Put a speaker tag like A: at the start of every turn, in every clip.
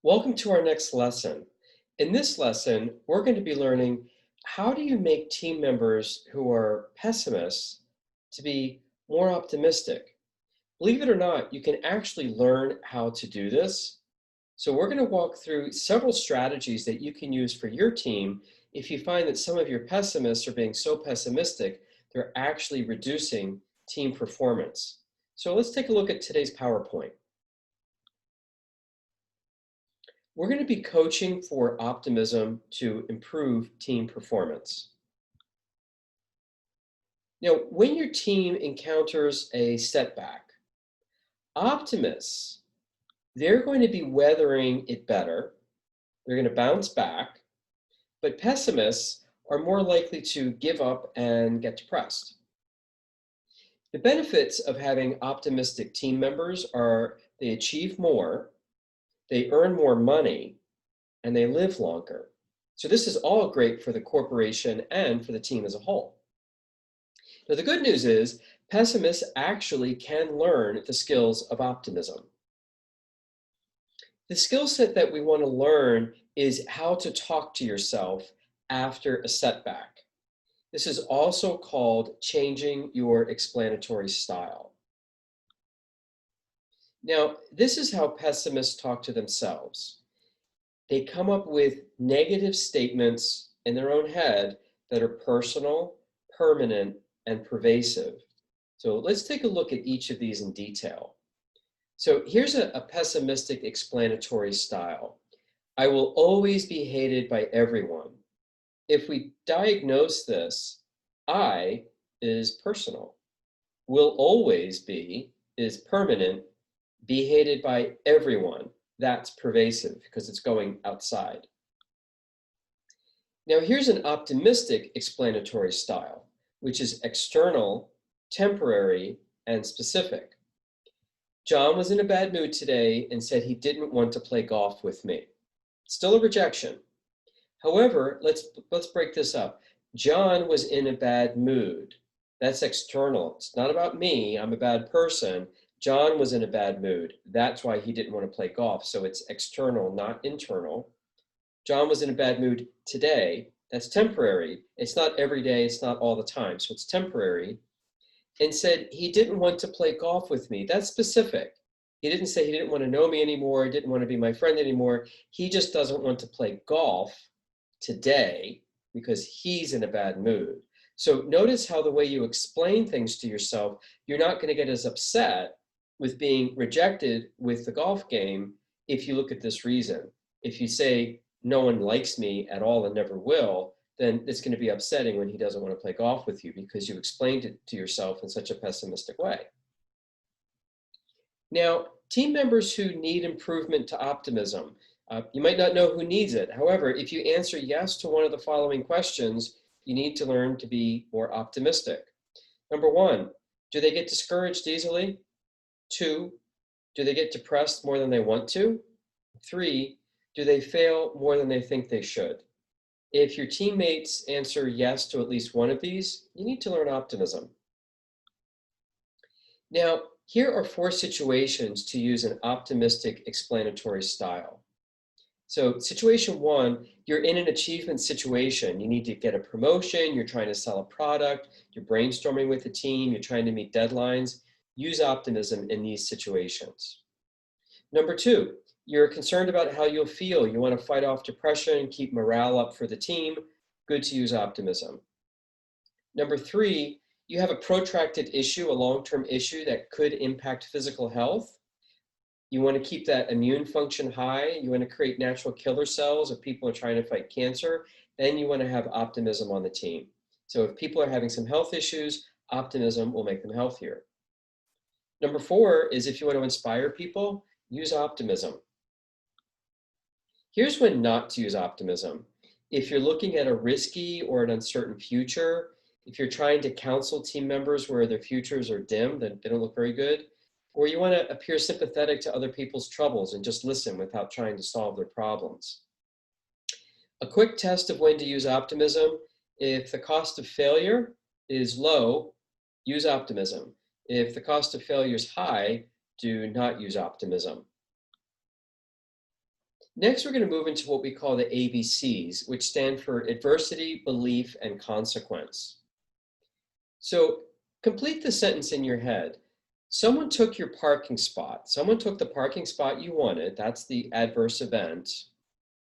A: Welcome to our next lesson. In this lesson, we're going to be learning how do you make team members who are pessimists to be more optimistic. Believe it or not, you can actually learn how to do this. So we're going to walk through several strategies that you can use for your team if you find that some of your pessimists are being so pessimistic, they're actually reducing team performance. So let's take a look at today's PowerPoint. We're going to be coaching for optimism to improve team performance. Now, when your team encounters a setback, optimists, they're going to be weathering it better. They're going to bounce back, but pessimists are more likely to give up and get depressed. The benefits of having optimistic team members are they achieve more, they earn more money, and they live longer. So this is all great for the corporation and for the team as a whole. Now, the good news is pessimists actually can learn the skills of optimism. The skill set that we want to learn is how to talk to yourself after a setback. This is also called changing your explanatory style. Now, this is how pessimists talk to themselves. They come up with negative statements in their own head that are personal, permanent, and pervasive. So let's take a look at each of these in detail. So here's a pessimistic explanatory style. I will always be hated by everyone. If we diagnose this, I is personal. Will always be is permanent, be hated by everyone. That's pervasive because it's going outside. Now here's an optimistic explanatory style, which is external, temporary, and specific. John was in a bad mood today and said he didn't want to play golf with me. Still a rejection. However, let's break this up. John was in a bad mood. That's external. It's not about me. I'm a bad person. John was in a bad mood. That's why he didn't want to play golf. So it's external, not internal. John was in a bad mood today. That's temporary. It's not every day. It's not all the time. So it's temporary. And said he didn't want to play golf with me. That's specific. He didn't say he didn't want to know me anymore. He didn't want to be my friend anymore. He just doesn't want to play golf today because he's in a bad mood. So notice how the way you explain things to yourself, you're not going to get as upset with being rejected with the golf game if you look at this reason. If you say, no one likes me at all and never will, then it's going to be upsetting when he doesn't want to play golf with you because you explained it to yourself in such a pessimistic way. Now, team members who need improvement to optimism, you might not know who needs it. However, if you answer yes to one of the following questions, you need to learn to be more optimistic. Number one, do they get discouraged easily? Two, do they get depressed more than they want to? Three, do they fail more than they think they should? If your teammates answer yes to at least one of these, you need to learn optimism. Now, here are 4 situations to use an optimistic explanatory style. So situation 1, you're in an achievement situation. You need to get a promotion, you're trying to sell a product, you're brainstorming with the team, you're trying to meet deadlines. Use optimism in these situations. Number 2, you're concerned about how you'll feel. You want to fight off depression and keep morale up for the team. Good to use optimism. Number 3, you have a protracted issue, a long-term issue that could impact physical health. You want to keep that immune function high. You want to create natural killer cells if people are trying to fight cancer. Then you want to have optimism on the team. So if people are having some health issues, optimism will make them healthier. Number 4 is if you want to inspire people, use optimism. Here's when not to use optimism. If you're looking at a risky or an uncertain future, if you're trying to counsel team members where their futures are dim, that they don't look very good, or you want to appear sympathetic to other people's troubles and just listen without trying to solve their problems. A quick test of when to use optimism, if the cost of failure is low, use optimism. If the cost of failure is high, do not use optimism. Next, we're going to move into what we call the ABCs, which stand for adversity, belief, and consequence. So complete the sentence in your head. Someone took your parking spot. Someone took the parking spot you wanted. That's the adverse event.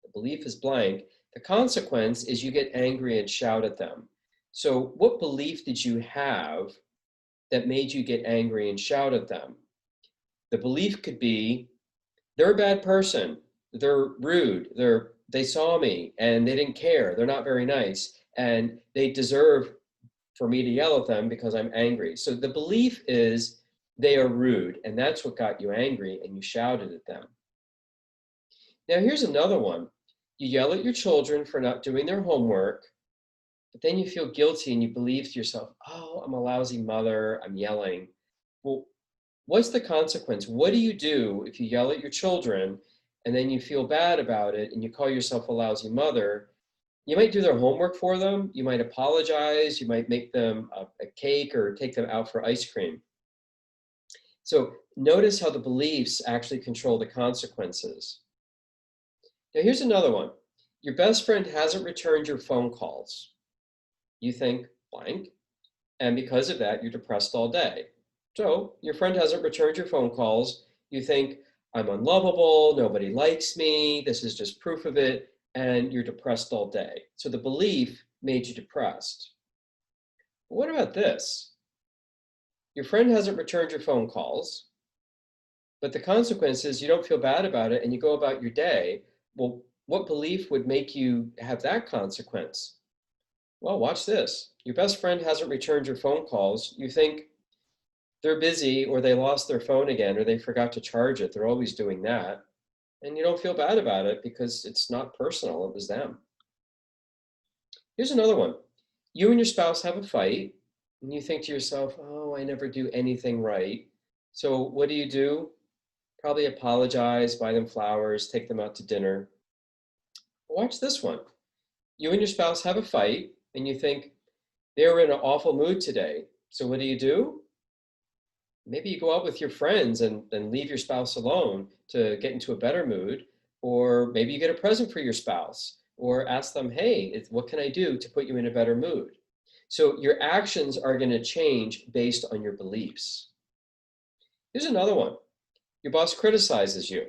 A: The belief is blank. The consequence is you get angry and shout at them. So what belief did you have that made you get angry and shout at them? The belief could be, they're a bad person. They're rude. They saw me and they didn't care. They're not very nice. And they deserve for me to yell at them because I'm angry. So the belief is they are rude, and that's what got you angry, and you shouted at them. Now here's another one. You yell at your children for not doing their homework, but then you feel guilty and you believe to yourself, oh, I'm a lousy mother, I'm yelling. Well, what's the consequence? What do you do if you yell at your children and then you feel bad about it and you call yourself a lousy mother? You might do their homework for them. You might apologize. You might make them a cake or take them out for ice cream. So notice how the beliefs actually control the consequences. Now here's another one. Your best friend hasn't returned your phone calls. You think blank, and because of that, you're depressed all day. So your friend hasn't returned your phone calls. You think, I'm unlovable, nobody likes me, this is just proof of it, and you're depressed all day. So the belief made you depressed. But what about this? Your friend hasn't returned your phone calls, but the consequence is you don't feel bad about it and you go about your day. Well, what belief would make you have that consequence? Well, watch this. Your best friend hasn't returned your phone calls. You think they're busy or they lost their phone again or they forgot to charge it. They're always doing that. And you don't feel bad about it because it's not personal, it was them. Here's another one. You and your spouse have a fight, and you think to yourself, oh, I never do anything right. So what do? Probably apologize, buy them flowers, take them out to dinner. Watch this one. You and your spouse have a fight, and you think, they were in an awful mood today. So what do? Maybe you go out with your friends and leave your spouse alone to get into a better mood, or maybe you get a present for your spouse, or ask them, hey, what can I do to put you in a better mood? So your actions are going to change based on your beliefs. Here's another one. Your boss criticizes you.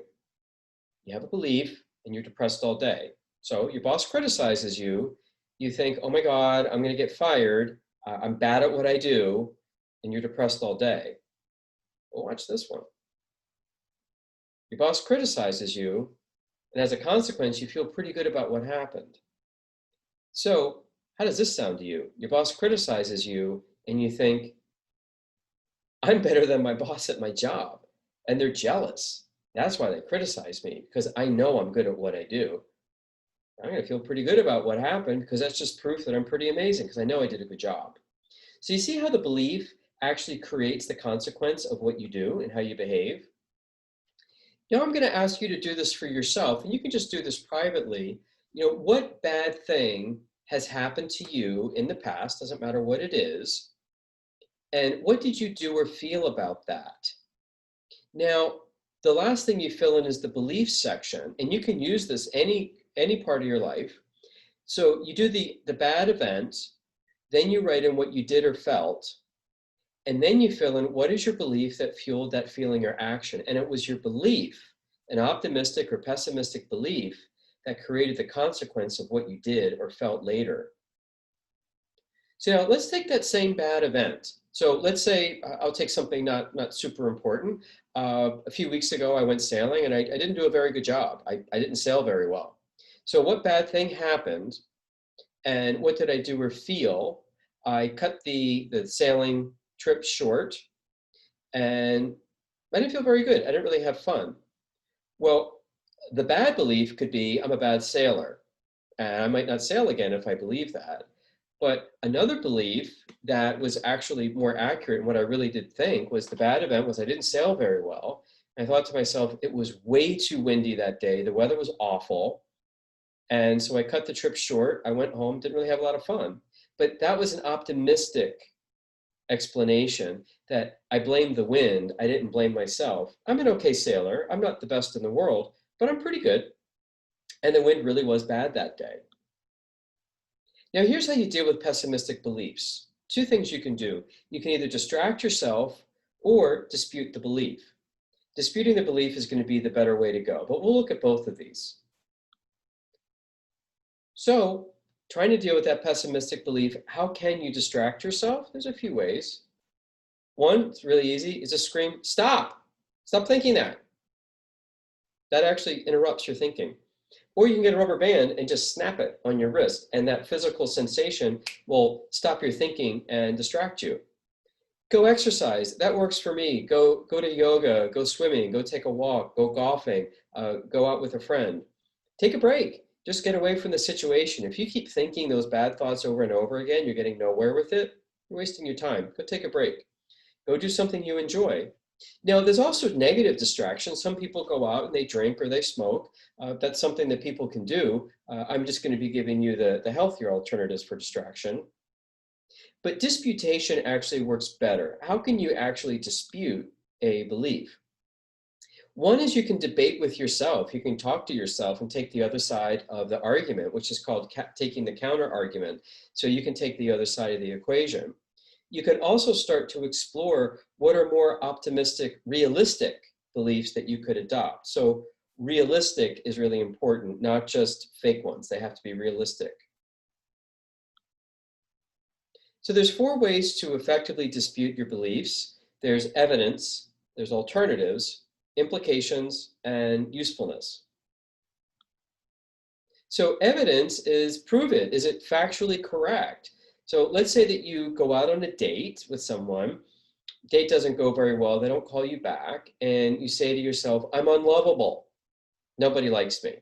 A: You have a belief and you're depressed all day. So your boss criticizes you. You think, oh my God, I'm going to get fired. I'm bad at what I do. And you're depressed all day. Well, watch this one. Your boss criticizes you, and as a consequence, you feel pretty good about what happened. So how does this sound to you? Your boss criticizes you, and you think, I'm better than my boss at my job, and they're jealous. That's why they criticize me, because I know I'm good at what I do. I'm going to feel pretty good about what happened because that's just proof that I'm pretty amazing because I know I did a good job. So you see how the belief actually creates the consequence of what you do and how you behave? Now I'm going to ask you to do this for yourself, and you can just do this privately. What bad thing has happened to you in the past, doesn't matter what it is, and what did you do or feel about that? Now, the last thing you fill in is the belief section, and you can use this any part of your life. So you do the bad event, then you write in what you did or felt, and then you fill in what is your belief that fueled that feeling or action. And it was your belief, an optimistic or pessimistic belief, that created the consequence of what you did or felt later. So now let's take that same bad event. So let's say I'll take something not super important. A few weeks ago, I went sailing and I didn't do a very good job. I didn't sail very well. So what bad thing happened and what did I do or feel? I cut the sailing trip short and I didn't feel very good. I didn't really have fun. Well, the bad belief could be I'm a bad sailor and I might not sail again if I believe that. But another belief that was actually more accurate and what I really did think was the bad event was I didn't sail very well. I thought to myself, it was way too windy that day. The weather was awful. And so I cut the trip short. I went home, didn't really have a lot of fun. But that was an optimistic explanation that I blamed the wind. I didn't blame myself. I'm an okay sailor. I'm not the best in the world, but I'm pretty good. And the wind really was bad that day. Now, here's how you deal with pessimistic beliefs. Two things you can do. You can either distract yourself or dispute the belief. Disputing the belief is going to be the better way to go, but we'll look at both of these. So, trying to deal with that pessimistic belief, how can you distract yourself? There's a few ways. One, it's really easy, is to scream, stop! Stop thinking that. That actually interrupts your thinking. Or you can get a rubber band and just snap it on your wrist, and that physical sensation will stop your thinking and distract you. Go exercise. That works for me. Go to yoga, go swimming, go take a walk, go golfing, go out with a friend. Take a break. Just get away from the situation. If you keep thinking those bad thoughts over and over again, you're getting nowhere with it. You're wasting your time. Go take a break. Go do something you enjoy. Now, there's also negative distractions. Some people go out and they drink or they smoke. That's something that people can do. I'm just going to be giving you the healthier alternatives for distraction. But disputation actually works better. How can you actually dispute a belief? One is you can debate with yourself. You can talk to yourself and take the other side of the argument, which is called taking the counter argument. So you can take the other side of the equation. You can also start to explore what are more optimistic, realistic beliefs that you could adopt. So realistic is really important, not just fake ones. They have to be realistic. So there's 4 ways to effectively dispute your beliefs. There's evidence, there's alternatives, implications, and usefulness. So evidence is prove it. Is it factually correct? So let's say that you go out on a date with someone, date doesn't go very well, they don't call you back, and you say to yourself, I'm unlovable. Nobody likes me.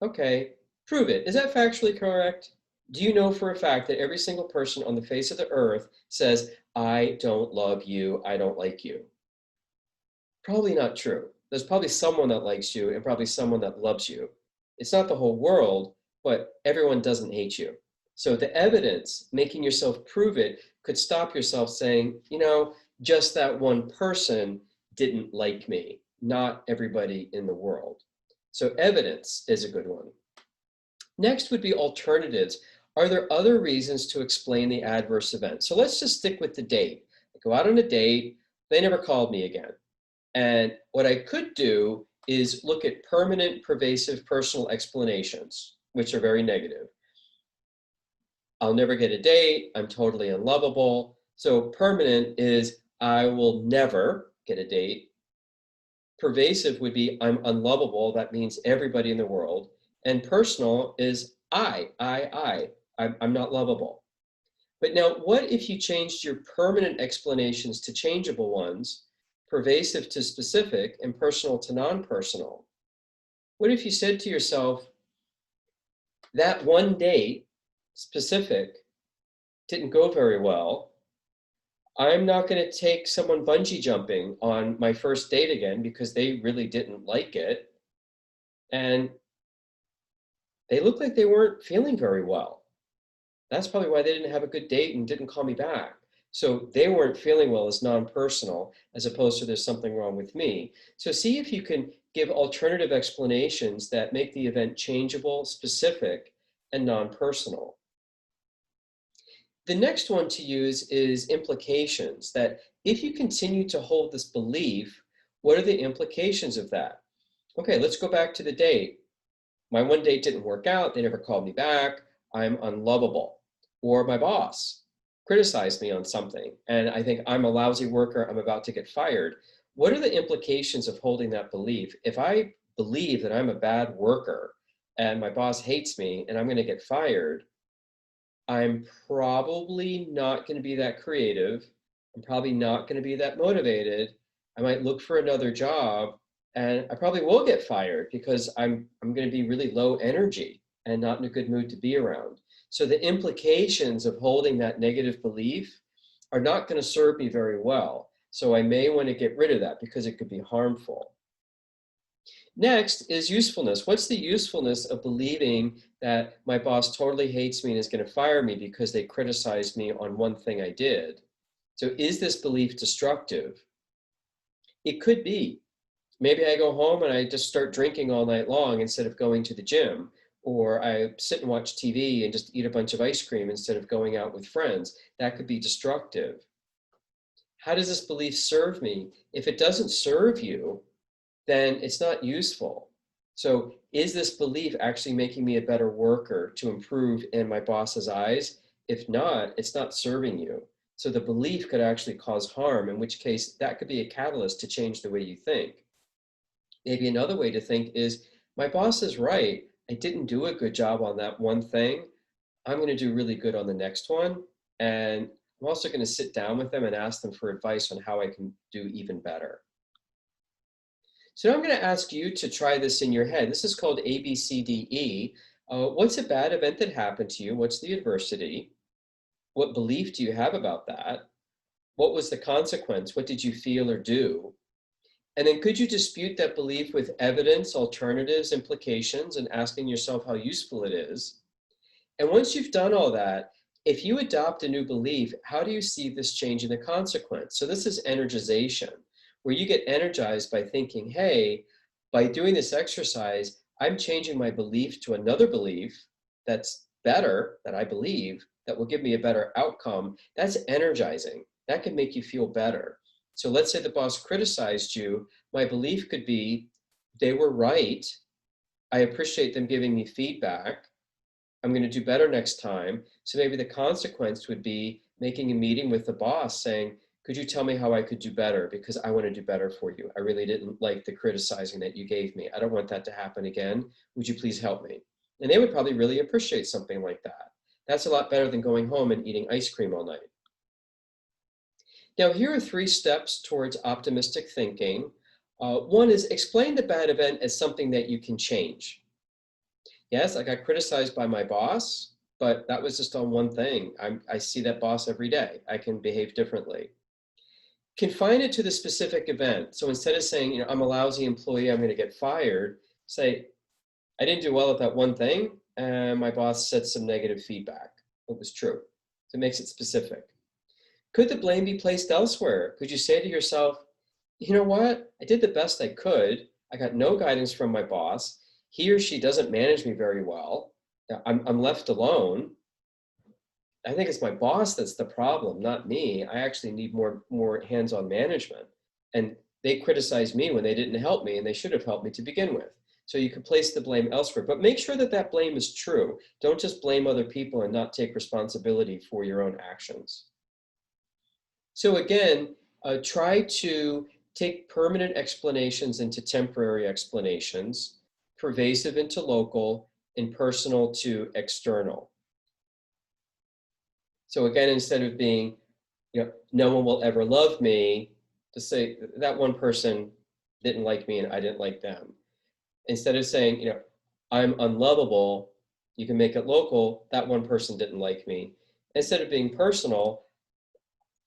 A: Okay, prove it. Is that factually correct? Do you know for a fact that every single person on the face of the earth says, I don't love you, I don't like you? Probably not true. There's probably someone that likes you and probably someone that loves you. It's not the whole world, but everyone doesn't hate you. So the evidence, making yourself prove it, could stop yourself saying, just that one person didn't like me, not everybody in the world. So evidence is a good one. Next would be alternatives. Are there other reasons to explain the adverse event? So let's just stick with the date. I go out on a date, they never called me again. And what I could do is look at permanent, pervasive personal explanations, which are very negative. I'll never get a date, I'm totally unlovable. So permanent is I will never get a date. Pervasive would be I'm unlovable, that means everybody in the world. And personal is I'm not lovable. But now what if you changed your permanent explanations to changeable ones, pervasive to specific, and personal to non-personal? What if you said to yourself, that one date, specific, didn't go very well. I'm not going to take someone bungee jumping on my first date again because they really didn't like it. And they looked like they weren't feeling very well. That's probably why they didn't have a good date and didn't call me back. So they weren't feeling well as non-personal, as opposed to there's something wrong with me. So see if you can give alternative explanations that make the event changeable, specific, and non-personal. The next one to use is implications, that if you continue to hold this belief, what are the implications of that? Okay, let's go back to the date. My one date didn't work out, they never called me back, I'm unlovable. Or my boss criticized me on something, and I think I'm a lousy worker, I'm about to get fired. What are the implications of holding that belief? If I believe that I'm a bad worker and my boss hates me and I'm going to get fired, I'm probably not going to be that creative. I'm probably not going to be that motivated. I might look for another job, and I probably will get fired because I'm going to be really low energy and not in a good mood to be around. So the implications of holding that negative belief are not going to serve me very well. So I may want to get rid of that because it could be harmful. Next is usefulness. What's the usefulness of believing that my boss totally hates me and is going to fire me because they criticized me on one thing I did? So is this belief destructive? It could be. Maybe I go home and I just start drinking all night long instead of going to the gym, or I sit and watch TV and just eat a bunch of ice cream instead of going out with friends. That could be destructive. How does this belief serve me? If it doesn't serve you, then it's not useful. So is this belief actually making me a better worker to improve in my boss's eyes? If not, it's not serving you. So the belief could actually cause harm, in which case that could be a catalyst to change the way you think. Maybe another way to think is, my boss is right. I didn't do a good job on that one thing. I'm going to do really good on the next one. And I'm also going to sit down with them and ask them for advice on how I can do even better. So now I'm going to ask you to try this in your head. This is called ABCDE. What's a bad event that happened to you? What's the adversity? What belief do you have about that? What was the consequence? What did you feel or do? And then could you dispute that belief with evidence, alternatives, implications, and asking yourself how useful it is? And once you've done all that, if you adopt a new belief, how do you see this change in the consequence? So this is energization, where you get energized by thinking, hey, by doing this exercise, I'm changing my belief to another belief that's better, that I believe, that will give me a better outcome. That's energizing. That can make you feel better. So let's say the boss criticized you. My belief could be, they were right. I appreciate them giving me feedback. I'm going to do better next time. So maybe the consequence would be making a meeting with the boss saying, could you tell me how I could do better? Because I want to do better for you. I really didn't like the criticizing that you gave me. I don't want that to happen again. Would you please help me? And they would probably really appreciate something like that. That's a lot better than going home and eating ice cream all night. Now, here are 3 steps towards optimistic thinking. One is explain the bad event as something that you can change. Yes, I got criticized by my boss, but that was just on one thing. I see that boss every day. I can behave differently. Confine it to the specific event. So instead of saying, I'm a lousy employee, I'm going to get fired, say, I didn't do well at that one thing, and my boss said some negative feedback. It was true. So it makes it specific. Could the blame be placed elsewhere? Could you say to yourself, you know what? I did the best I could. I got no guidance from my boss. He or she doesn't manage me very well. I'm left alone. I think it's my boss that's the problem, not me. I actually need more hands-on management. And they criticize me when they didn't help me, and they should have helped me to begin with. So you can place the blame elsewhere, but make sure that that blame is true. Don't just blame other people and not take responsibility for your own actions. So again, try to take permanent explanations into temporary explanations, pervasive into local, and personal to external. So again, instead of being, no one will ever love me, to say that one person didn't like me and I didn't like them. Instead of saying, I'm unlovable, you can make it local, that one person didn't like me. Instead of being personal,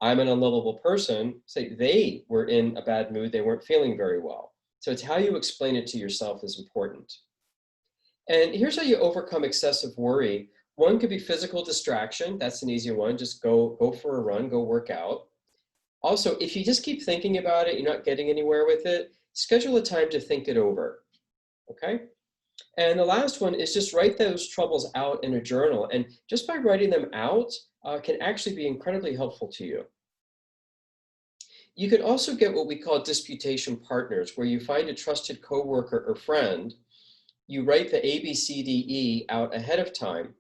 A: I'm an unlovable person, say they were in a bad mood, they weren't feeling very well. So it's how you explain it to yourself is important. And here's how you overcome excessive worry. One could be physical distraction. That's an easy one. Just go for a run, go work out. Also, if you just keep thinking about it, you're not getting anywhere with it, schedule a time to think it over, okay? And the last one is just write those troubles out in a journal. And just by writing them out can actually be incredibly helpful to you. You could also get what we call disputation partners, where you find a trusted coworker or friend. You write the ABCDE out ahead of time.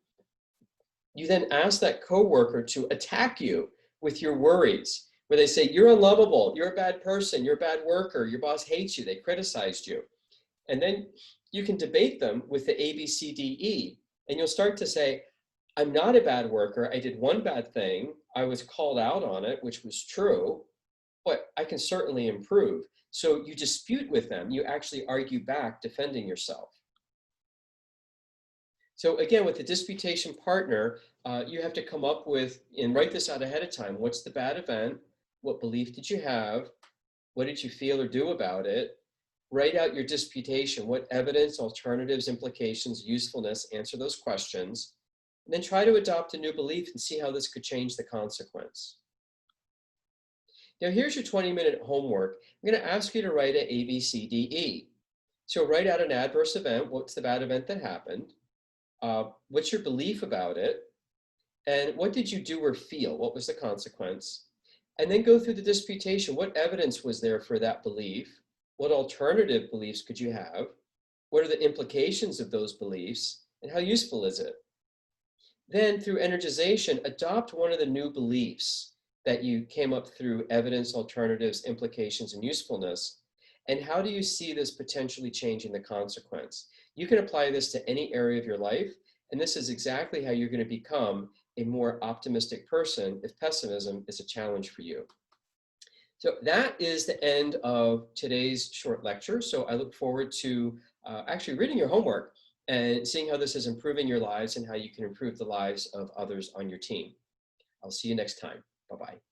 A: You then ask that coworker to attack you with your worries, where they say, you're unlovable, you're a bad person, you're a bad worker, your boss hates you, they criticized you. And then you can debate them with the ABCDE, and you'll start to say, I'm not a bad worker, I did one bad thing, I was called out on it, which was true, but I can certainly improve. So you dispute with them, you actually argue back, defending yourself. So again, with the disputation partner, you have to come up with and write this out ahead of time. What's the bad event? What belief did you have? What did you feel or do about it? Write out your disputation. What evidence, alternatives, implications, usefulness, answer those questions. And then try to adopt a new belief and see how this could change the consequence. Now here's your 20-minute homework. I'm going to ask you to write a A, B, C, D, E. So write out an adverse event. What's the bad event that happened? What's your belief about it? And what did you do or feel? What was the consequence? And then go through the disputation. What evidence was there for that belief? What alternative beliefs could you have? What are the implications of those beliefs? And how useful is it? Then through energization, adopt one of the new beliefs that you came up through evidence, alternatives, implications, and usefulness. And how do you see this potentially changing the consequence? You can apply this to any area of your life, and this is exactly how you're going to become a more optimistic person if pessimism is a challenge for you. So that is the end of today's short lecture. So I look forward to actually reading your homework and seeing how this is improving your lives and how you can improve the lives of others on your team. I'll see you next time. Bye-bye.